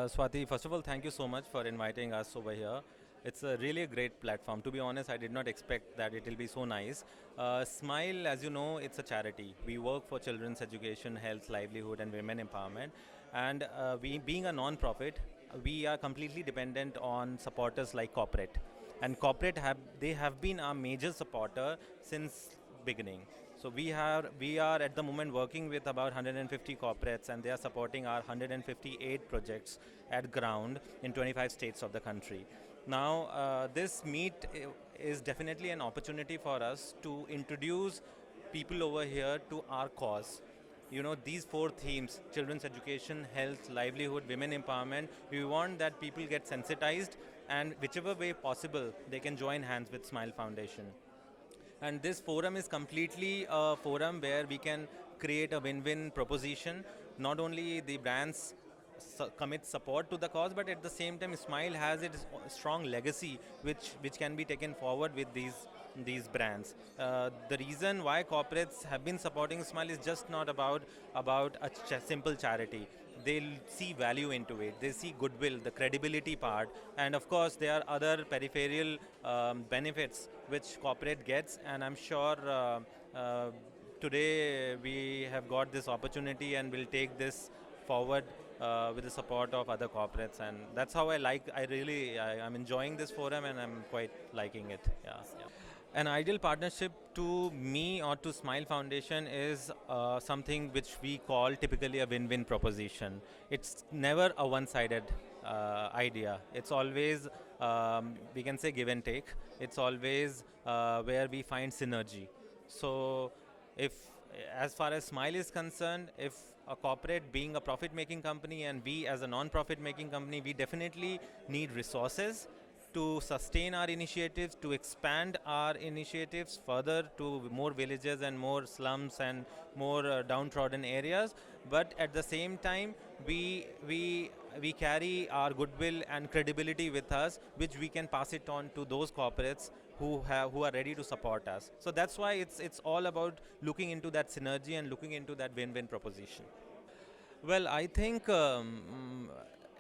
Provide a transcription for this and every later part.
Swati, first of all, thank you so much for inviting us over here. It's a really a great platform. To be honest, I did not expect that it will be so nice. Smile, as you know, it's a charity. We work for children's education, health, livelihood, and women empowerment. And we, being a non-profit, we are completely dependent on supporters like corporate. And corporate they have been our major supporter since beginning. So we are at the moment working with about 150 corporates, and they are supporting our 158 projects at ground in 25 states of the country. Now, this meet is definitely an opportunity for us to introduce people over here to our cause. You know, these four themes: children's education, health, livelihood, women empowerment. We want that people get sensitized, and whichever way possible, they can join hands with Smile Foundation. And this forum is completely a forum where we can create a win-win proposition. Not only the brands commit support to the cause, but at the same time, Smile has its strong legacy, which can be taken forward with these brands. The reason why corporates have been supporting Smile is just not about a simple charity. They'll see value into it. They see goodwill, the credibility part, and of course there are other peripheral benefits which corporate gets. And I'm sure today we have got this opportunity and will take this forward with the support of other corporates, and that's how I'm enjoying this forum, and I'm quite liking it. Yeah, yeah. An ideal partnership to me or to Smile Foundation is something which we call typically a win-win proposition. It's never a one-sided idea. It's always, we can say, give and take. It's always where we find synergy. So, if as far as Smile is concerned, if a corporate being a profit-making company and we as a non-profit making company, we definitely need resources to sustain our initiatives, to expand our initiatives further to more villages and more slums and more downtrodden areas. But at the same time, we carry our goodwill and credibility with us, which we can pass it on to those corporates who are ready to support us. So that's why it's all about looking into that synergy and looking into that win-win proposition. Well, I think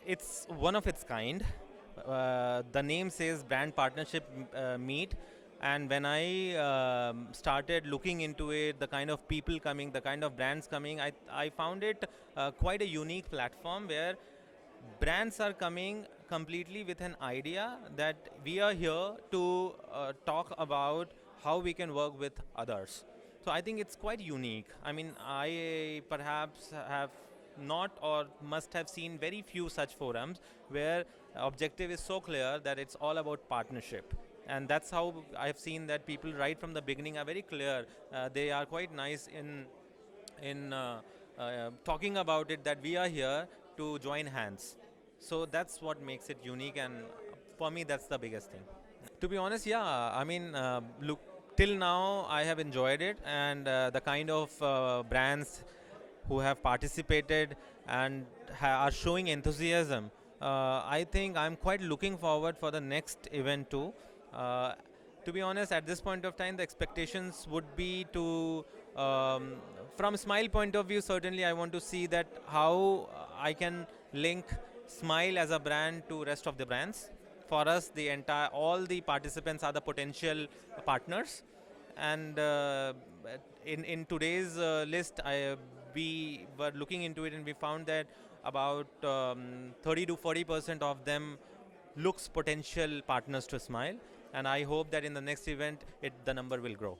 it's one of its kind. The name says brand partnership meet, and when I started looking into it, the kind of people coming, the kind of brands coming, I found it quite a unique platform where brands are coming completely with an idea that we are here to talk about how we can work with others. So I think it's quite unique. I mean, I perhaps have not or must have seen very few such forums where objective is so clear that it's all about partnership. And that's how I've seen that people right from the beginning are very clear. They are quite nice in talking about it, that we are here to join hands. So that's what makes it unique, and for me, that's the biggest thing. To be honest, yeah. I mean, look, till now I have enjoyed it, and the kind of brands who have participated and are showing enthusiasm. I think I'm quite looking forward for the next event too. Uh, to be honest, at this point of time, the expectations would be to, from Smile point of view, certainly I want to see that how I can link Smile as a brand to rest of the brands. For us, all the participants are the potential partners, and in today's list, we were looking into it and we found that about 30 to 40% of them looks potential partners to Smile, and I hope that in the next event the number will grow.